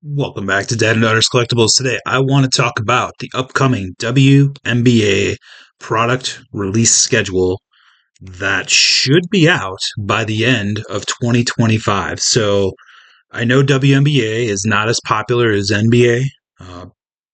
Welcome back to Dad and Daughters Collectibles. Today, I want to talk about the upcoming WNBA product release schedule that should be out by the end of 2025. So, I know WNBA is not as popular as NBA,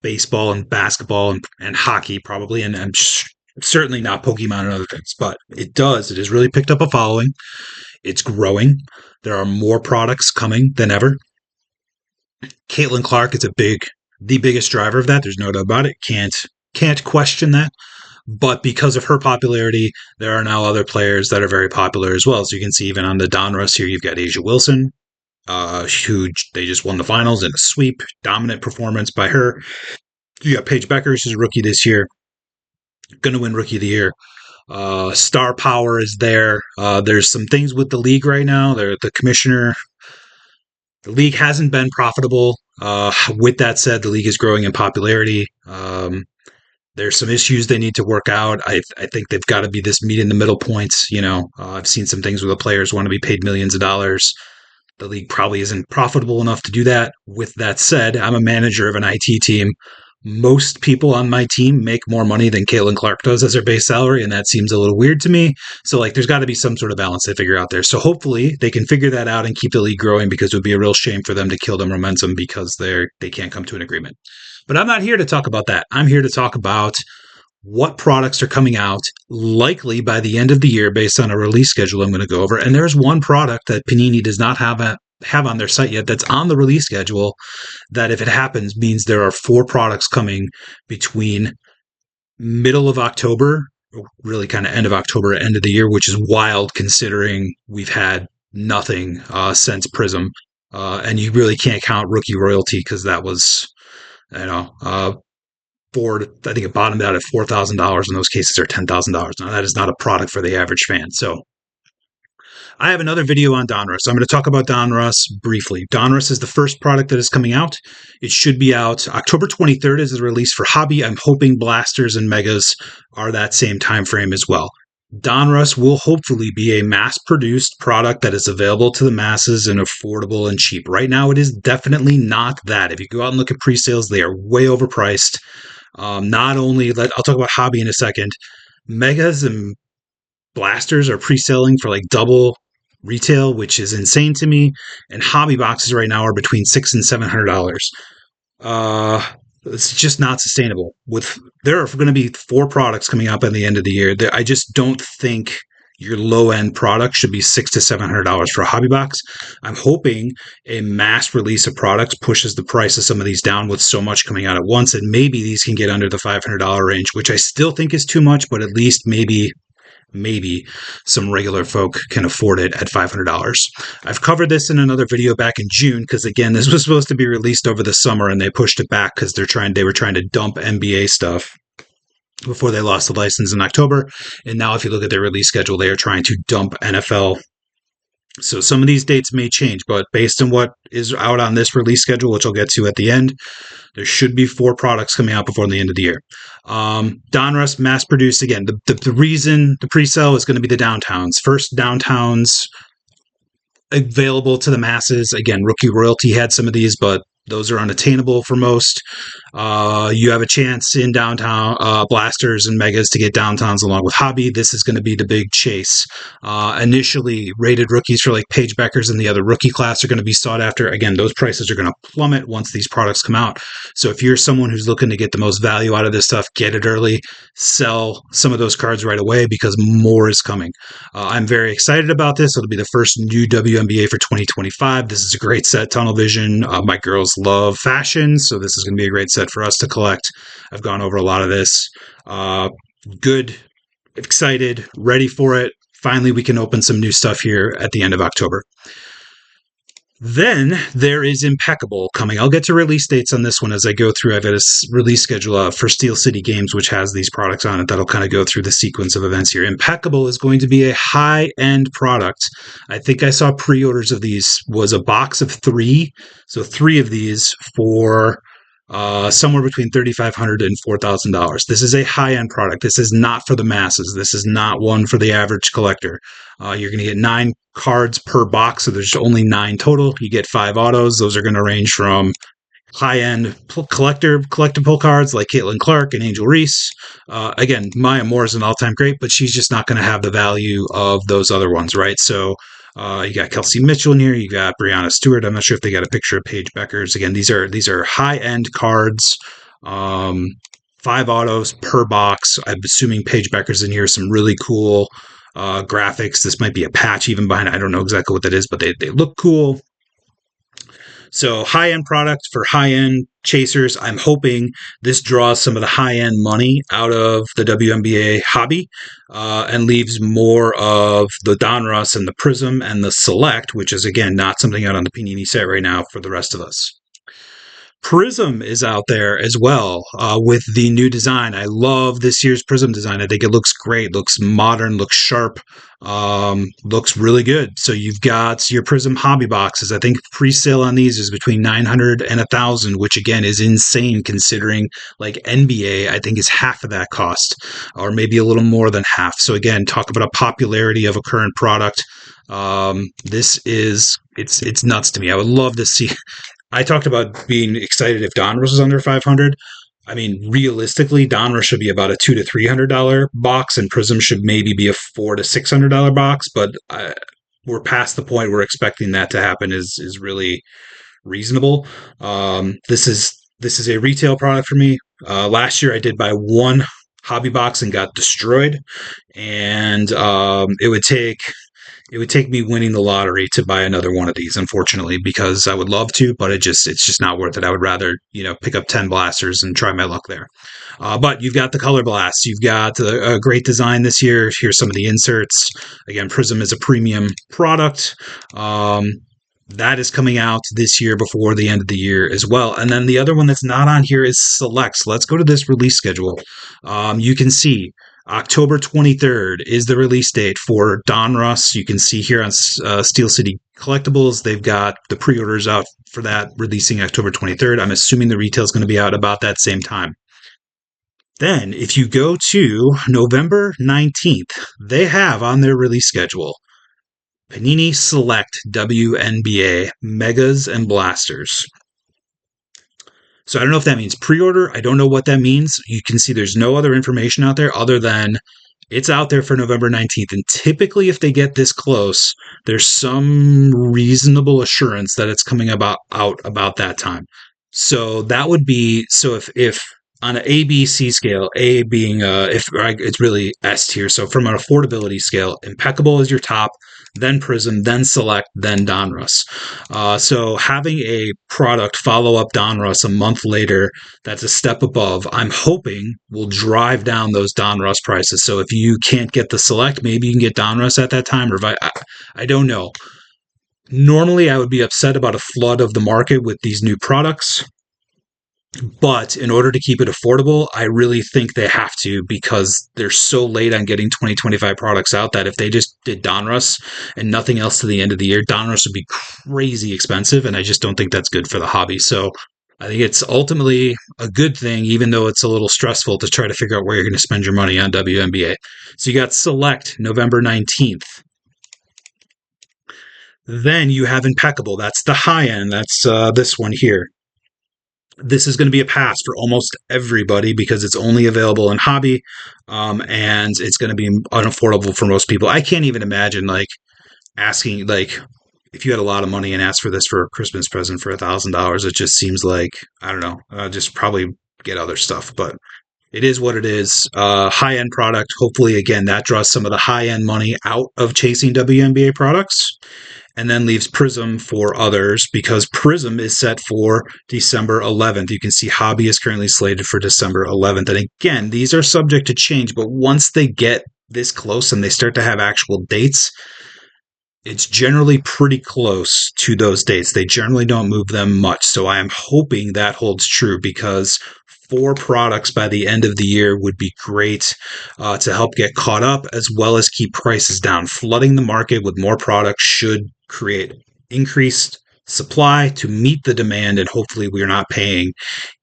baseball and basketball and hockey, probably, and certainly not Pokemon and other things, but it has really picked up a following. It's growing. There are more products coming than ever. Caitlin Clark is the biggest driver of that. There's no doubt about it. Can't question that. But because of her popularity, there are now other players that are very popular as well. So you can see even on the Donruss here, you've got Asia Wilson, who they just won the finals in a sweep, dominant performance by her. You got Paige Becker, who's a rookie this year, going to win Rookie of the Year. Star power is there. There's some things with the league right now. The commissioner. The league hasn't been profitable. With that said, the league is growing in popularity. There's some issues they need to work out. I think they've got to be this meet in the middle points. I've seen some things where the players want to be paid millions of dollars. The league probably isn't profitable enough to do that. With that said, I'm a manager of an IT team. Most people on my team make more money than Caitlin Clark does as her base salary, and that seems a little weird to me. So, there's got to be some sort of balance they figure out there. So, hopefully, they can figure that out and keep the league growing, because it would be a real shame for them to kill the momentum because they can't come to an agreement. But I'm not here to talk about that. I'm here to talk about what products are coming out likely by the end of the year based on a release schedule I'm going to go over. And there's one product that Panini does not have on their site yet that's on the release schedule that, if it happens, means there are 4 products coming between middle of October, really kind of end of October, end of the year, which is wild considering we've had nothing since Prizm. And you really can't count rookie royalty because that was, I think it bottomed out at $4,000 in those cases, or $10,000. Now, that is not a product for the average fan. So, I have another video on Donruss. I'm going to talk about Donruss briefly. Donruss is the first product that is coming out. It should be out October 23rd is the release for Hobby. I'm hoping Blasters and Megas are that same time frame as well. Donruss will hopefully be a mass-produced product that is available to the masses and affordable and cheap. Right now, it is definitely not that. If you go out and look at pre-sales, they are way overpriced. Not only, I'll talk about Hobby in a second. Megas and Blasters are pre-selling for double retail, which is insane to me. And hobby boxes right now are between $600 and $700. It's just not sustainable. There are going to be 4 products coming out by the end of the year. I just don't think your low-end product should be $600 to $700 for a hobby box. I'm hoping a mass release of products pushes the price of some of these down with so much coming out at once, and maybe these can get under the $500 range, which I still think is too much, but at least maybe some regular folk can afford it at $500. I've covered this in another video back in June because, again, this was supposed to be released over the summer and they pushed it back because they were trying to dump NBA stuff before they lost the license in October. And now if you look at their release schedule, they are trying to dump NFL. So some of these dates may change, but based on what is out on this release schedule, which I'll get to at the end, there should be 4 products coming out before the end of the year. Donruss mass-produced, again, the reason the pre-sale is going to be the downtowns. First downtowns available to the masses. Again, Rookie Royalty had some of these, but those are unattainable for most. You have a chance in downtown Blasters and Megas to get downtowns along with Hobby. This is going to be the big chase. Initially, rated rookies for Paige Beckers and the other rookie class are going to be sought after. Again, those prices are going to plummet once these products come out. So if you're someone who's looking to get the most value out of this stuff, get it early. Sell some of those cards right away because more is coming. I'm very excited about this. It'll be the first new WNBA for 2025. This is a great set. Tunnel Vision. My girls love fashion, so this is going to be a great set for us to collect. I've gone over a lot of this. Good, excited, ready for it. Finally, we can open some new stuff here at the end of October. Then there is Impeccable coming. I'll get to release dates on this one as I go through. I've got a release schedule for Steel City Games, which has these products on it that'll kind of go through the sequence of events here. Impeccable is going to be a high-end product. I think I saw pre-orders of these was a box of 3. So 3 of these for somewhere between $3,500 and $4,000. This is a high-end product. This is not for the masses. This is not one for the average collector. You're going to get 9 cards per box, so there's only 9 total. You get 5 autos. Those are going to range from high-end collectible cards like Caitlin Clark and Angel Reese. Again, Maya Moore is an all-time great, but she's just not going to have the value of those other ones, right? So you got Kelsey Mitchell in here. You got Brianna Stewart. I'm not sure if they got a picture of Paige Beckers. Again, these are high-end cards. Um, 5 autos per box. I'm assuming Paige Becker's in here. Some really cool graphics. This might be a patch even behind it. I don't know exactly what that is, but they look cool. So high end product for high end chasers. I'm hoping this draws some of the high end money out of the WNBA hobby and leaves more of the Donruss and the Prizm and the Select, which is again not something out on the Panini set right now for the rest of us. Prizm is out there as well with the new design. I love this year's Prizm design. I think it looks great, looks modern, looks sharp, looks really good. So you've got your Prizm hobby boxes. I think pre-sale on these is between 900 and 1,000, which again is insane considering like NBA, I think is half of that cost, or maybe a little more than half. So again, talk about a popularity of a current product. This is it's nuts to me. I would love to see. I talked about being excited if Donruss was under 500. I mean, realistically, Donruss should be about a $200 to $300 box, and Prizm should maybe be a $400 to $600 box. But we're past the point where expecting that to happen is really reasonable. This is a retail product for me. Last year, I did buy one hobby box and got destroyed, and it would take me winning the lottery to buy another one of these, unfortunately, because I would love to, but it's just not worth it. I would rather, pick up 10 blasters and try my luck there. But you've got the color blasts. You've got a great design this year. Here's some of the inserts. Again, Prizm is a premium product. That is coming out this year before the end of the year as well. And then the other one that's not on here is Select. So let's go to this release schedule. You can see October 23rd is the release date for Donruss. You can see here on Steel City Collectibles, they've got the pre-orders out for that releasing October 23rd. I'm assuming the retail is going to be out about that same time. Then, if you go to November 19th, they have on their release schedule Panini Select WNBA Megas and Blasters. So I don't know if that means pre-order. I don't know what that means. You can see there's no other information out there other than it's out there for November 19th. And typically if they get this close, there's some reasonable assurance that it's coming out about that time. So that would be, so if on an A, B, C scale, A being if it's really S tier. So from an affordability scale, Impeccable is your top, then Prizm, then Select, then Donruss. So having a product follow up Donruss a month later, that's a step above. I'm hoping will drive down those Donruss prices. So if you can't get the Select, maybe you can get Donruss at that time, or if I don't know. Normally, I would be upset about a flood of the market with these new products. But in order to keep it affordable, I really think they have to because they're so late on getting 2025 products out that if they just did Donruss and nothing else to the end of the year, Donruss would be crazy expensive. And I just don't think that's good for the hobby. So I think it's ultimately a good thing, even though it's a little stressful to try to figure out where you're going to spend your money on WNBA. So you got Select November 19th. Then you have Impeccable. That's the high end. That's this one here. This is going to be a pass for almost everybody because it's only available in hobby, and it's going to be unaffordable for most people. I can't even imagine asking if you had a lot of money and asked for this for a Christmas present for $1,000. It just seems like I don't know, just probably get other stuff, but it is what it is. High end product. Hopefully, again, that draws some of the high end money out of chasing WNBA products and then leaves Prizm for others because Prizm is set for December 11th. You can see hobby is currently slated for December 11th. And again, these are subject to change, but once they get this close and they start to have actual dates, it's generally pretty close to those dates. They generally don't move them much. So I am hoping that holds true because 4 products by the end of the year would be great to help get caught up as well as keep prices down. Flooding the market with more products should create increased supply to meet the demand, and hopefully we're not paying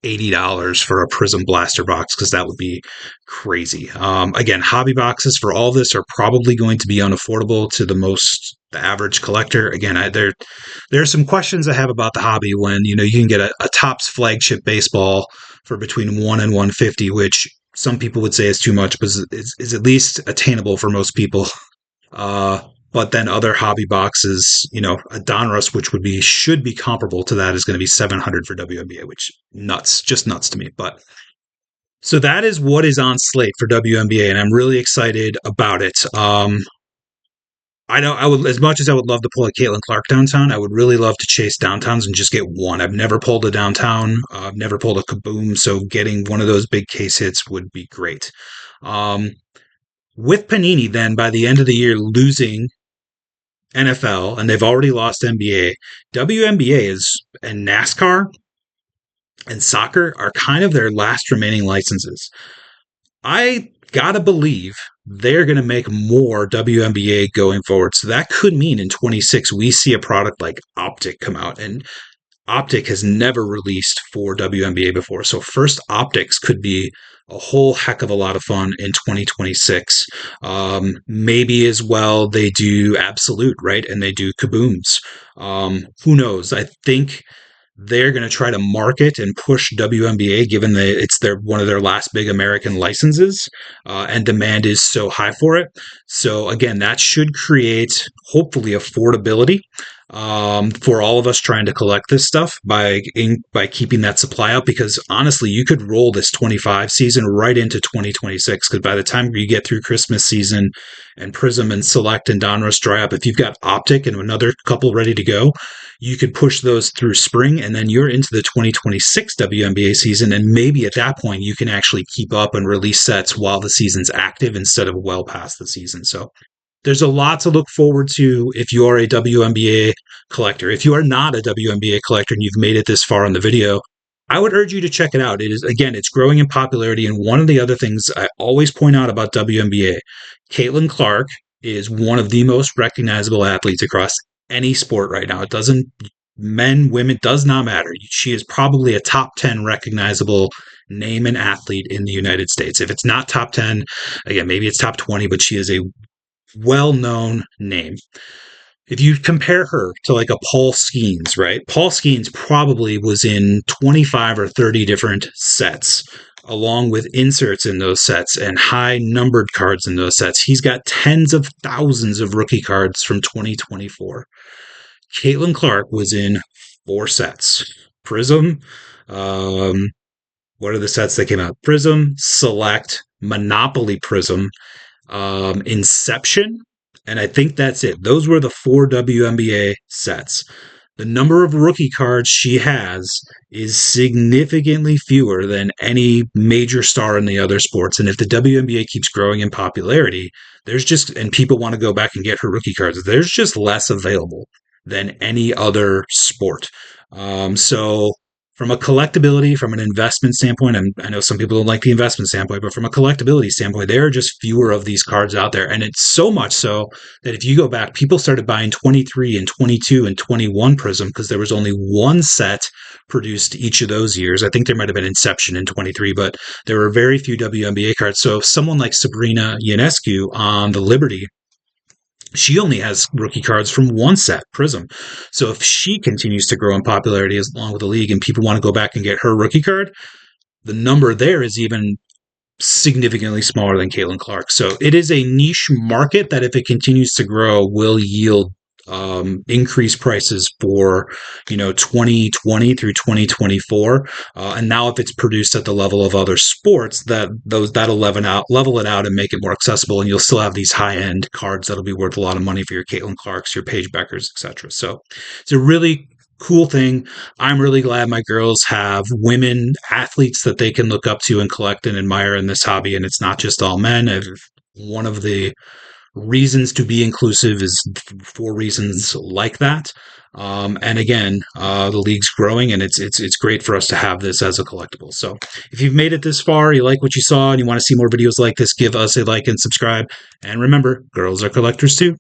$80 for a Prizm blaster box because that would be crazy. Again, hobby boxes for all this are probably going to be unaffordable to the average collector. Again, there are some questions I have about the hobby when you can get a Topps flagship baseball for between 1 and 150, which some people would say is too much, but is at least attainable for most people. Uh, but then other hobby boxes, a Donruss, which should be comparable to that, is going to be 700 for WNBA, which nuts, just nuts to me. But so that is what is on slate for WNBA, and I'm really excited about it. I know I would, as much as I would love to pull a Caitlin Clark downtown, I would really love to chase downtowns and just get one. I've never pulled a downtown. I've never pulled a Kaboom, so getting one of those big case hits would be great. Um, with Panini, then by the end of the year losing NFL and they've already lost NBA, WNBA is and NASCAR and soccer are kind of their last remaining licenses. I gotta believe they're going to make more WNBA going forward. So that could mean in 26 we see a product like Optic come out, and Optic has never released for WNBA before. So first optics could be a whole heck of a lot of fun in 2026. Maybe as well they do Absolute, right? And they do Kabooms. Who knows? I think they're going to try to market and push WNBA, given that it's one of their last big American licenses, and demand is so high for it. So again, that should create hopefully affordability for all of us trying to collect this stuff by keeping that supply out. Because honestly, you could roll this 25 season right into 2026. Because by the time you get through Christmas season and Prizm and Select and Donruss dry up, if you've got Optic and another couple ready to go, you could push those through spring, and then you're into the 2026 WNBA season. And maybe at that point, you can actually keep up and release sets while the season's active instead of well past the season. So there's a lot to look forward to if you are a WNBA collector. If you are not a WNBA collector and you've made it this far in the video, I would urge you to check it out. It is, again, it's growing in popularity. And one of the other things I always point out about WNBA, Caitlin Clark is one of the most recognizable athletes across any sport right now. It doesn't, men, women, does not matter. She is probably a top 10 recognizable name and athlete in the United States. If it's not top 10, again, maybe it's top 20, but she is a well-known name. If you compare her to like a Paul Skeens, right? Paul Skeens probably was in 25 or 30 different sets, along with inserts in those sets and high numbered cards in those sets. He's got tens of thousands of rookie cards from 2024. Caitlin Clark was in 4 sets. Prizm, what are the sets that came out? Prizm, Select, Monopoly Prizm, Inception, and I think that's it. Those were the 4 WNBA sets. The number of rookie cards she has is significantly fewer than any major star in the other sports. And if the WNBA keeps growing in popularity, and people want to go back and get her rookie cards, there's just less available than any other sport. So from a collectability, from an investment standpoint, and I know some people don't like the investment standpoint, but from a collectability standpoint, there are just fewer of these cards out there. And it's so much so that if you go back, people started buying 23 and 22 and 21 Prizm because there was only one set produced each of those years. I think there might have been Inception in 23, but there were very few WNBA cards. So if someone like Sabrina Ionescu on the Liberty, she only has rookie cards from one set, Prizm. So if she continues to grow in popularity along with the league and people want to go back and get her rookie card, the number there is even significantly smaller than Caitlin Clark. So it is a niche market that if it continues to grow will yield increased prices for 2020 through 2024, and now if it's produced at the level of other sports, that'll level it out and make it more accessible, and you'll still have these high end cards that'll be worth a lot of money for your Caitlin Clarks, your Paige Beckers, etc. So it's a really cool thing. I'm really glad my girls have women athletes that they can look up to and collect and admire in this hobby, and it's not just all men. One of the reasons to be inclusive is for reasons like that. And again, the league's growing, and it's great for us to have this as a collectible. So if you've made it this far, you like what you saw, and you want to see more videos like this, give us a like and subscribe. And remember, girls are collectors too.